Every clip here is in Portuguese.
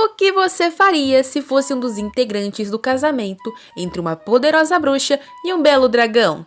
O que você faria se fosse um dos integrantes do casamento entre uma poderosa bruxa e um belo dragão?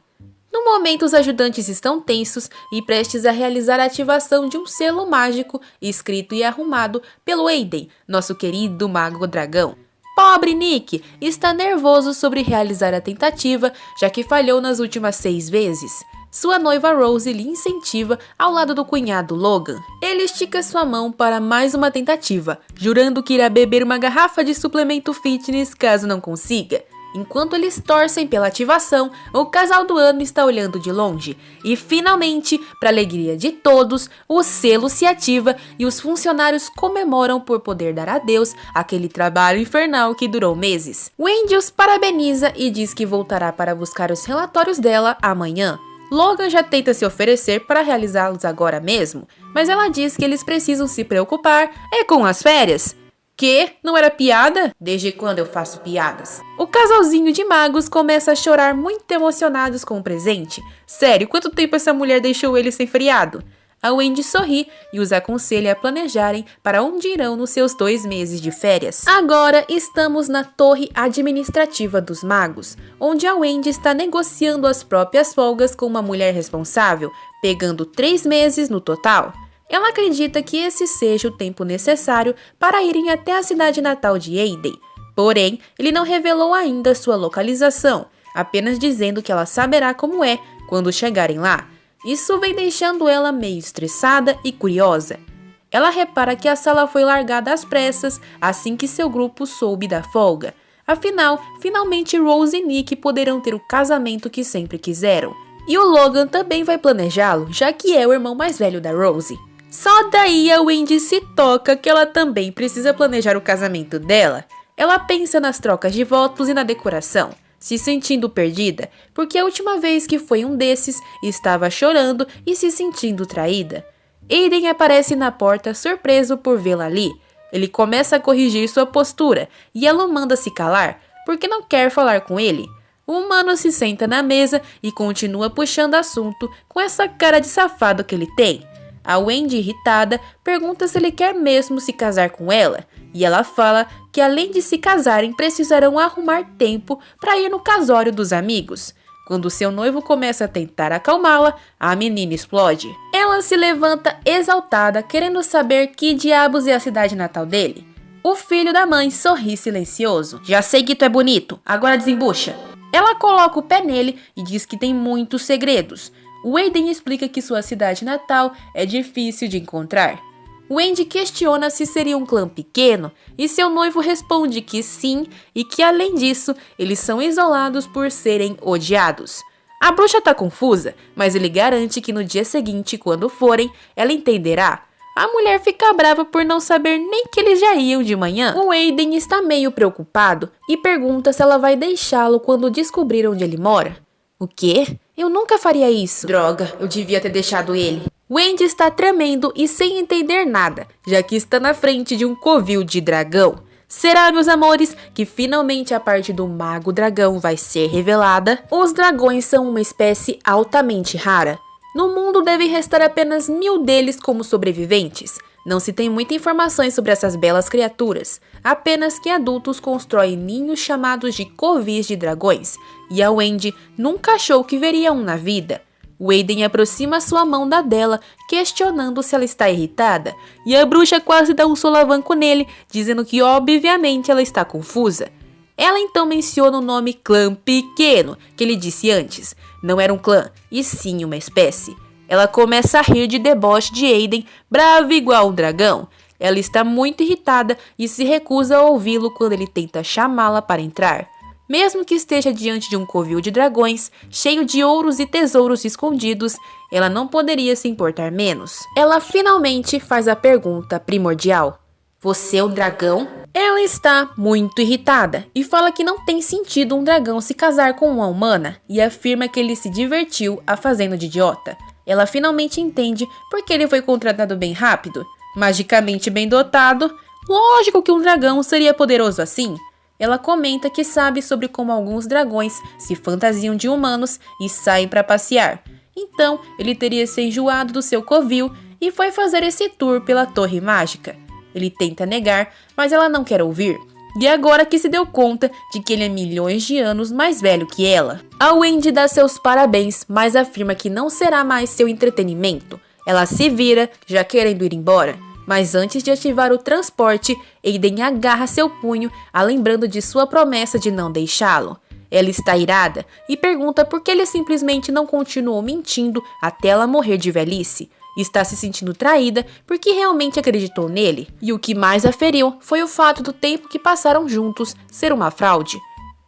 No momento, os ajudantes estão tensos e prestes a realizar a ativação de um selo mágico escrito e arrumado pelo Aiden, nosso querido mago dragão. Pobre Nick está nervoso sobre realizar a tentativa, já que falhou nas últimas 6 vezes. Sua noiva Rose lhe incentiva ao lado do cunhado Logan. Ele estica sua mão para mais uma tentativa, jurando que irá beber uma garrafa de suplemento fitness caso não consiga. Enquanto eles torcem pela ativação, o casal do ano está olhando de longe. E finalmente, para alegria de todos, o selo se ativa e os funcionários comemoram por poder dar adeus àquele trabalho infernal que durou meses. Wendy os parabeniza e diz que voltará para buscar os relatórios dela amanhã. Logan já tenta se oferecer para realizá-los agora mesmo, mas ela diz que eles precisam se preocupar com as férias. Que? Não era piada? Desde quando eu faço piadas? O casalzinho de magos começa a chorar muito emocionados com o presente. Sério, quanto tempo essa mulher deixou ele sem feriado? A Wendy sorri e os aconselha a planejarem para onde irão nos seus 2 meses de férias. Agora estamos na torre administrativa dos magos, onde a Wendy está negociando as próprias folgas com uma mulher responsável, pegando 3 meses no total. Ela acredita que esse seja o tempo necessário para irem até a cidade natal de Aiden. Porém, ele não revelou ainda sua localização, apenas dizendo que ela saberá como é quando chegarem lá. Isso vem deixando ela meio estressada e curiosa. Ela repara que a sala foi largada às pressas assim que seu grupo soube da folga. Afinal, finalmente Rose e Nick poderão ter o casamento que sempre quiseram. E o Logan também vai planejá-lo, já que é o irmão mais velho da Rose. Só daí a Wendy se toca que ela também precisa planejar o casamento dela. Ela pensa nas trocas de votos e na decoração, se sentindo perdida, porque a última vez que foi um desses, estava chorando e se sentindo traída. Aiden aparece na porta surpreso por vê-la ali. Ele começa a corrigir sua postura e ela o manda se calar, porque não quer falar com ele. O humano se senta na mesa e continua puxando assunto com essa cara de safado que ele tem. A Wendy, irritada, pergunta se ele quer mesmo se casar com ela, e ela fala que além de se casarem, precisarão arrumar tempo para ir no casório dos amigos. Quando seu noivo começa a tentar acalmá-la, a menina explode. Ela se levanta exaltada, querendo saber que diabos é a cidade natal dele. O filho da mãe sorri silencioso. Já sei que tu é bonito, agora desembucha. Ela coloca o pé nele e diz que tem muitos segredos. O Aiden explica que sua cidade natal é difícil de encontrar. Wendy questiona se seria um clã pequeno e seu noivo responde que sim e que além disso, eles são isolados por serem odiados. A bruxa tá confusa, mas ele garante que no dia seguinte, quando forem, ela entenderá. A mulher fica brava por não saber nem que eles já iam de manhã. O Aiden está meio preocupado e pergunta se ela vai deixá-lo quando descobrir onde ele mora. O quê? Eu nunca faria isso. Droga, eu devia ter deixado ele. Wendy está tremendo e sem entender nada, já que está na frente de um covil de dragão. Será, meus amores, que finalmente a parte do mago dragão vai ser revelada? Os dragões são uma espécie altamente rara. No mundo devem restar apenas 1000 deles como sobreviventes. Não se tem muitas informações sobre essas belas criaturas, apenas que adultos constroem ninhos chamados de covis de dragões, e a Wendy nunca achou que veria um na vida. O Aiden aproxima sua mão da dela, questionando se ela está irritada, e a bruxa quase dá um solavanco nele, dizendo que obviamente ela está confusa. Ela então menciona o nome clã pequeno, que ele disse antes. Não era um clã, e sim uma espécie. Ela começa a rir de deboche de Aiden, brava igual um dragão. Ela está muito irritada e se recusa a ouvi-lo quando ele tenta chamá-la para entrar. Mesmo que esteja diante de um covil de dragões, cheio de ouros e tesouros escondidos, ela não poderia se importar menos. Ela finalmente faz a pergunta primordial. Você é um dragão? Ela está muito irritada e fala que não tem sentido um dragão se casar com uma humana e afirma que ele se divertiu a fazendo de idiota. Ela finalmente entende porque ele foi contratado bem rápido. Magicamente bem dotado, lógico que um dragão seria poderoso assim. Ela comenta que sabe sobre como alguns dragões se fantasiam de humanos e saem para passear. Então, ele teria se enjoado do seu covil e foi fazer esse tour pela Torre Mágica. Ele tenta negar, mas ela não quer ouvir. E agora que se deu conta de que ele é milhões de anos mais velho que ela. A Wendy dá seus parabéns, mas afirma que não será mais seu entretenimento. Ela se vira, já querendo ir embora. Mas antes de ativar o transporte, Aiden agarra seu punho, a lembrando de sua promessa de não deixá-lo. Ela está irada e pergunta por que ele simplesmente não continuou mentindo até ela morrer de velhice. Está se sentindo traída porque realmente acreditou nele. E o que mais a feriu foi o fato do tempo que passaram juntos ser uma fraude.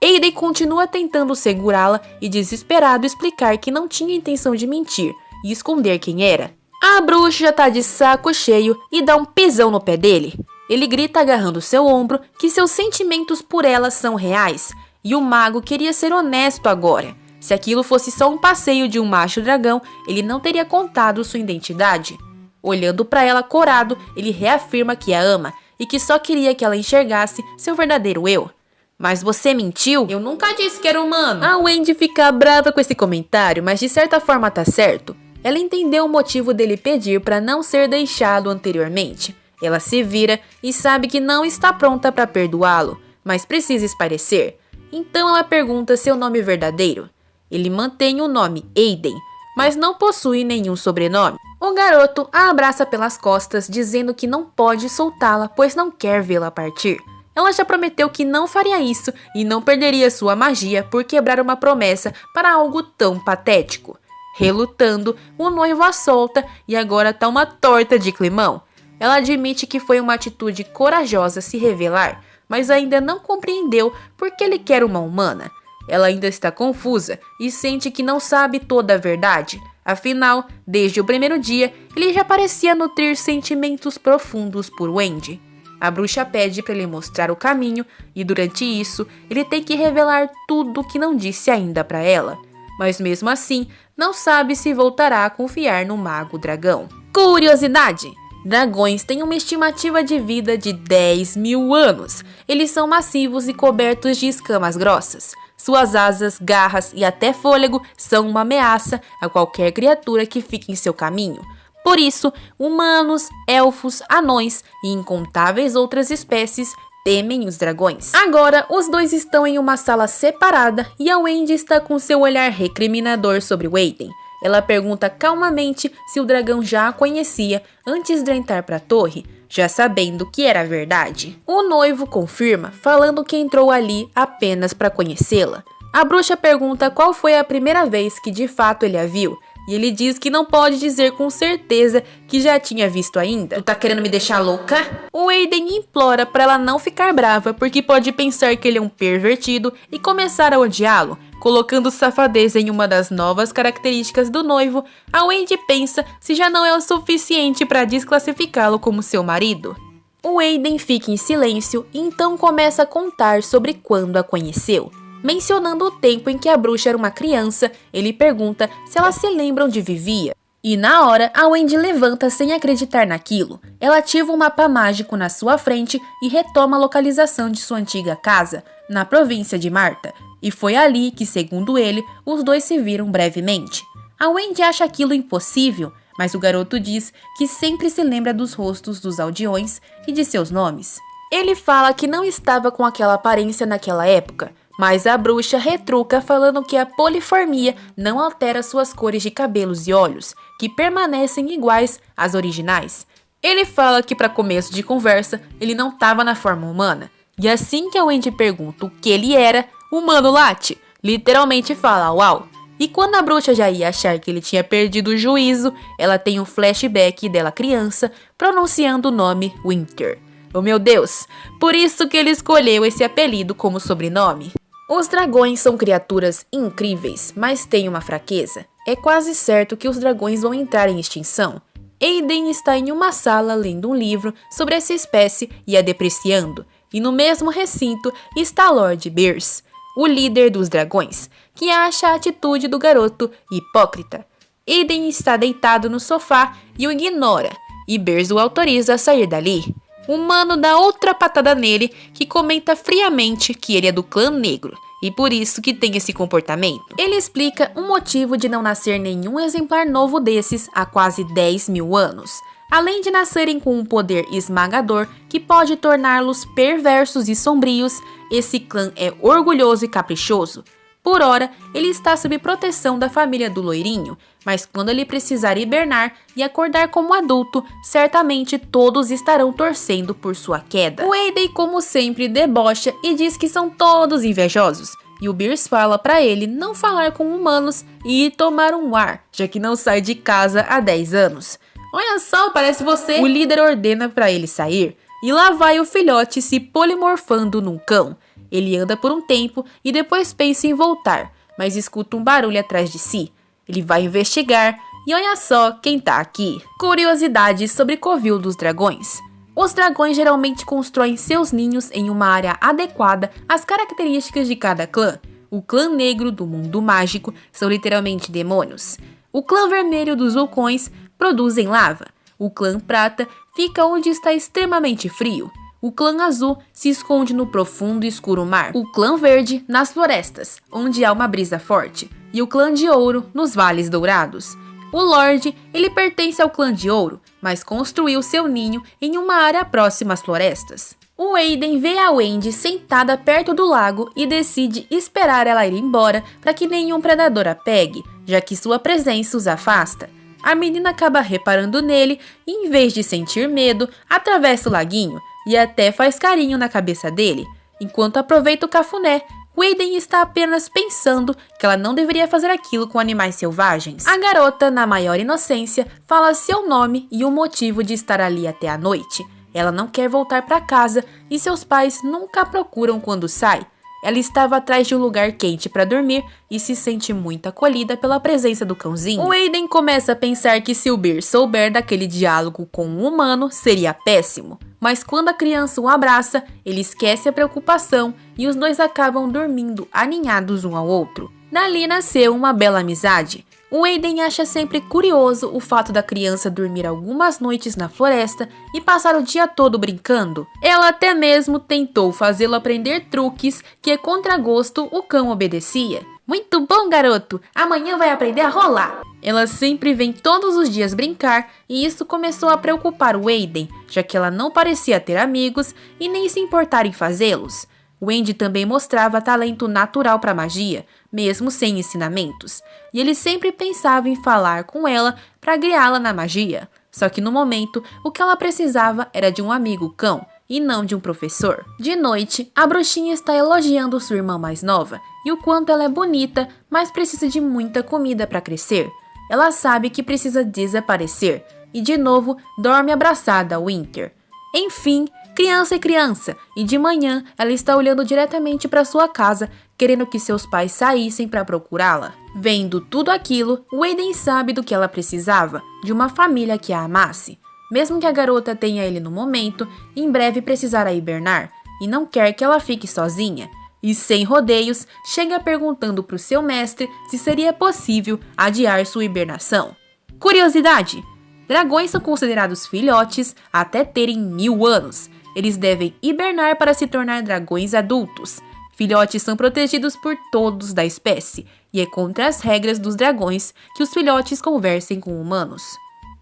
Aiden continua tentando segurá-la e desesperado explicar que não tinha intenção de mentir e esconder quem era. A bruxa já tá de saco cheio e dá um pisão no pé dele. Ele grita agarrando seu ombro que seus sentimentos por ela são reais. E o mago queria ser honesto agora. Se aquilo fosse só um passeio de um macho dragão, ele não teria contado sua identidade. Olhando para ela corado, ele reafirma que a ama e que só queria que ela enxergasse seu verdadeiro eu. Mas você mentiu? Eu nunca disse que era humano. A Wendy fica brava com esse comentário, mas de certa forma tá certo. Ela entendeu o motivo dele pedir para não ser deixado anteriormente. Ela se vira e sabe que não está pronta para perdoá-lo, mas precisa esparecer. Então ela pergunta seu nome verdadeiro. Ele mantém o nome Aiden, mas não possui nenhum sobrenome. O garoto a abraça pelas costas, dizendo que não pode soltá-la, pois não quer vê-la partir. Ela já prometeu que não faria isso e não perderia sua magia por quebrar uma promessa para algo tão patético. Relutando, o noivo a solta e agora tá uma torta de climão. Ela admite que foi uma atitude corajosa se revelar, mas ainda não compreendeu por que ele quer uma humana. Ela ainda está confusa e sente que não sabe toda a verdade. Afinal, desde o primeiro dia, ele já parecia nutrir sentimentos profundos por Wendy. A bruxa pede para ele mostrar o caminho e durante isso, ele tem que revelar tudo que não disse ainda para ela. Mas mesmo assim, não sabe se voltará a confiar no mago dragão. Curiosidade! Dragões têm uma estimativa de vida de 10.000 anos. Eles são massivos e cobertos de escamas grossas. Suas asas, garras e até fôlego são uma ameaça a qualquer criatura que fique em seu caminho. Por isso, humanos, elfos, anões e incontáveis outras espécies temem os dragões. Agora, os dois estão em uma sala separada e a Wendy está com seu olhar recriminador sobre o Aiden. Ela pergunta calmamente se o dragão já a conhecia antes de entrar para a torre, já sabendo que era verdade. O noivo confirma, falando que entrou ali apenas para conhecê-la. A bruxa pergunta qual foi a primeira vez que de fato ele a viu, e ele diz que não pode dizer com certeza que já tinha visto ainda. Tu tá querendo me deixar louca? O Aiden implora para ela não ficar brava, porque pode pensar que ele é um pervertido e começar a odiá-lo. Colocando safadeza em uma das novas características do noivo, a Wendy pensa se já não é o suficiente para desclassificá-lo como seu marido. O Aiden fica em silêncio e então começa a contar sobre quando a conheceu. Mencionando o tempo em que a bruxa era uma criança, ele pergunta se ela se lembra onde vivia. E na hora, a Wendy levanta sem acreditar naquilo. Ela ativa um mapa mágico na sua frente e retoma a localização de sua antiga casa, na província de Marta. E foi ali que, segundo ele, os dois se viram brevemente. A Wendy acha aquilo impossível, mas o garoto diz que sempre se lembra dos rostos dos aldeões e de seus nomes. Ele fala que não estava com aquela aparência naquela época, mas a bruxa retruca falando que a poliformia não altera suas cores de cabelos e olhos, que permanecem iguais às originais. Ele fala que para começo de conversa, ele não estava na forma humana. E assim que a Wendy pergunta o que ele era, o mano late, literalmente fala uau. E quando a bruxa já ia achar que ele tinha perdido o juízo, ela tem um flashback dela criança, pronunciando o nome Winter. Oh meu Deus, por isso que ele escolheu esse apelido como sobrenome. Os dragões são criaturas incríveis, mas têm uma fraqueza. É quase certo que os dragões vão entrar em extinção. Aiden está em uma sala lendo um livro sobre essa espécie e a depreciando. E no mesmo recinto está Lord Beers, o líder dos dragões, que acha a atitude do garoto hipócrita. Aiden está deitado no sofá e o ignora, e Beers o autoriza a sair dali. O mano dá outra patada nele, que comenta friamente que ele é do clã negro, e por isso que tem esse comportamento. Ele explica o motivo de não nascer nenhum exemplar novo desses há quase 10.000 anos. Além de nascerem com um poder esmagador que pode torná-los perversos e sombrios, esse clã é orgulhoso e caprichoso. Por ora, ele está sob proteção da família do loirinho, mas quando ele precisar hibernar e acordar como adulto, certamente todos estarão torcendo por sua queda. O Aiden, como sempre, debocha e diz que são todos invejosos, e o Beers fala para ele não falar com humanos e tomar um ar, já que não sai de casa há 10 anos. Olha só, parece você! O líder ordena para ele sair, e lá vai o filhote se polimorfando num cão. Ele anda por um tempo e depois pensa em voltar, mas escuta um barulho atrás de si. Ele vai investigar e olha só quem tá aqui. Curiosidades sobre Covil dos Dragões. Os dragões geralmente constroem seus ninhos em uma área adequada às características de cada clã. O clã negro do mundo mágico são literalmente demônios. O clã vermelho dos vulcões produzem lava. O clã prata fica onde está extremamente frio. O clã azul se esconde no profundo e escuro mar. O clã verde nas florestas, onde há uma brisa forte. E o clã de ouro nos vales dourados. O Lorde, ele pertence ao clã de ouro, mas construiu seu ninho em uma área próxima às florestas. O Aiden vê a Wendy sentada perto do lago e decide esperar ela ir embora para que nenhum predador a pegue, já que sua presença os afasta. A menina acaba reparando nele e, em vez de sentir medo, atravessa o laguinho e até faz carinho na cabeça dele. Enquanto aproveita o cafuné, Aiden está apenas pensando que ela não deveria fazer aquilo com animais selvagens. A garota, na maior inocência, fala seu nome e o motivo de estar ali até a noite. Ela não quer voltar para casa e seus pais nunca a procuram quando sai. Ela estava atrás de um lugar quente para dormir e se sente muito acolhida pela presença do cãozinho. O Aiden começa a pensar que se o Beer souber daquele diálogo com um humano, seria péssimo. Mas quando a criança o abraça, ele esquece a preocupação e os dois acabam dormindo aninhados um ao outro. Dali nasceu uma bela amizade. O Aiden acha sempre curioso o fato da criança dormir algumas noites na floresta e passar o dia todo brincando. Ela até mesmo tentou fazê-lo aprender truques que, a contragosto, o cão obedecia. Muito bom, garoto! Amanhã vai aprender a rolar! Ela sempre vem todos os dias brincar e isso começou a preocupar o Aiden, já que ela não parecia ter amigos e nem se importar em fazê-los. O Andy também mostrava talento natural para magia, mesmo sem ensinamentos, e ele sempre pensava em falar com ela para guiá-la na magia. Só que no momento, o que ela precisava era de um amigo cão, e não de um professor. De noite, a bruxinha está elogiando sua irmã mais nova, e o quanto ela é bonita, mas precisa de muita comida para crescer. Ela sabe que precisa desaparecer, e de novo dorme abraçada a Winter. Enfim, criança é criança, e de manhã ela está olhando diretamente para sua casa, querendo que seus pais saíssem para procurá-la. Vendo tudo aquilo, o Aiden sabe do que ela precisava, de uma família que a amasse. Mesmo que a garota tenha ele no momento, em breve precisará hibernar, e não quer que ela fique sozinha. E sem rodeios, chega perguntando para o seu mestre se seria possível adiar sua hibernação. Curiosidade! Dragões são considerados filhotes até terem 1000 anos. Eles devem hibernar para se tornar dragões adultos. Filhotes são protegidos por todos da espécie, e é contra as regras dos dragões que os filhotes conversem com humanos.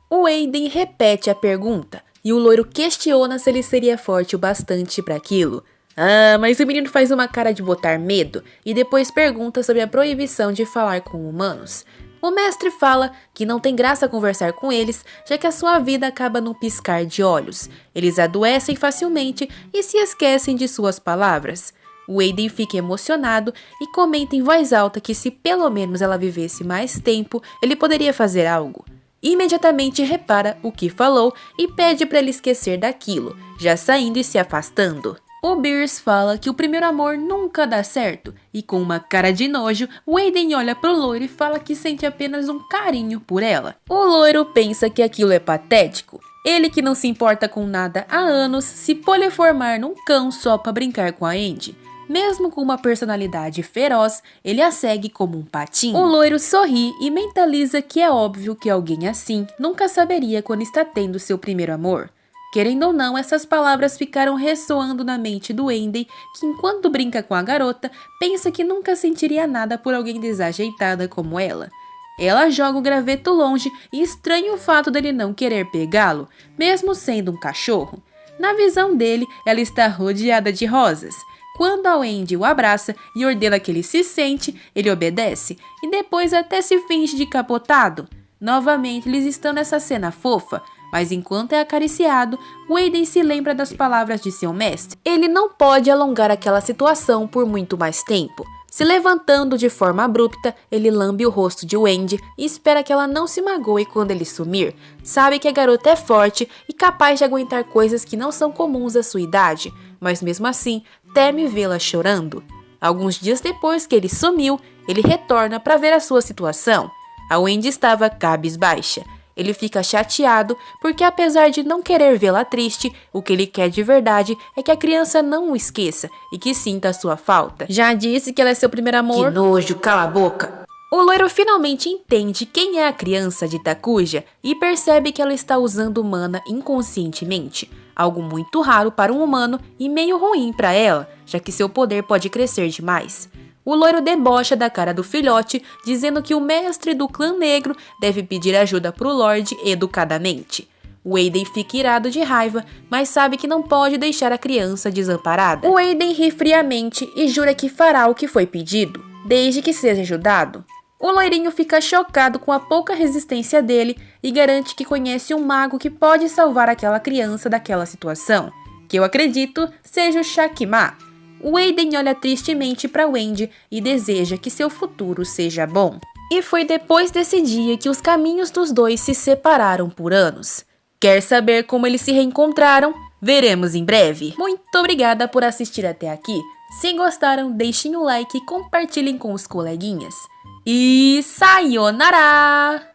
O Aiden repete a pergunta, e o loiro questiona se ele seria forte o bastante para aquilo. Mas o menino faz uma cara de botar medo, e depois pergunta sobre a proibição de falar com humanos. O mestre fala que não tem graça conversar com eles, já que a sua vida acaba num piscar de olhos. Eles adoecem facilmente e se esquecem de suas palavras. O Aiden fica emocionado e comenta em voz alta que se pelo menos ela vivesse mais tempo, ele poderia fazer algo. Imediatamente repara o que falou e pede para ele esquecer daquilo, já saindo e se afastando. O Beers fala que o primeiro amor nunca dá certo, e com uma cara de nojo, o Aiden olha pro loiro e fala que sente apenas um carinho por ela. O loiro pensa que aquilo é patético. Ele, que não se importa com nada há anos, se poliformar num cão só pra brincar com a Andy. Mesmo com uma personalidade feroz, ele a segue como um patinho. O loiro sorri e mentaliza que é óbvio que alguém assim nunca saberia quando está tendo seu primeiro amor. Querendo ou não, essas palavras ficaram ressoando na mente do Aiden, que enquanto brinca com a garota, pensa que nunca sentiria nada por alguém desajeitada como ela. Ela joga o graveto longe e estranha o fato dele não querer pegá-lo, mesmo sendo um cachorro. Na visão dele, ela está rodeada de rosas. Quando a Wendy o abraça e ordena que ele se sente, ele obedece e depois até se finge de capotado. Novamente, eles estão nessa cena fofa, mas enquanto é acariciado, Wayden se lembra das palavras de seu mestre. Ele não pode alongar aquela situação por muito mais tempo. Se levantando de forma abrupta, ele lambe o rosto de Wendy e espera que ela não se magoe quando ele sumir. Sabe que a garota é forte e capaz de aguentar coisas que não são comuns à sua idade, mas mesmo assim, teme vê-la chorando. Alguns dias depois que ele sumiu, ele retorna para ver a sua situação. A Wendy estava cabisbaixa. Ele fica chateado porque, apesar de não querer vê-la triste, o que ele quer de verdade é que a criança não o esqueça e que sinta a sua falta. Já disse que ela é seu primeiro amor? Que nojo, cala a boca! O loiro finalmente entende quem é a criança de Takuja e percebe que ela está usando mana inconscientemente, algo muito raro para um humano e meio ruim para ela, já que seu poder pode crescer demais. O loiro debocha da cara do filhote, dizendo que o mestre do clã negro deve pedir ajuda pro Lorde educadamente. Wayden fica irado de raiva, mas sabe que não pode deixar a criança desamparada. Wayden ri friamente e jura que fará o que foi pedido, desde que seja ajudado. O loirinho fica chocado com a pouca resistência dele e garante que conhece um mago que pode salvar aquela criança daquela situação, que eu acredito seja o Shakima. Wayden olha tristemente para Wendy e deseja que seu futuro seja bom. E foi depois desse dia que os caminhos dos dois se separaram por anos. Quer saber como eles se reencontraram? Veremos em breve. Muito obrigada por assistir até aqui. Se gostaram, deixem o like e compartilhem com os coleguinhas. E sayonara!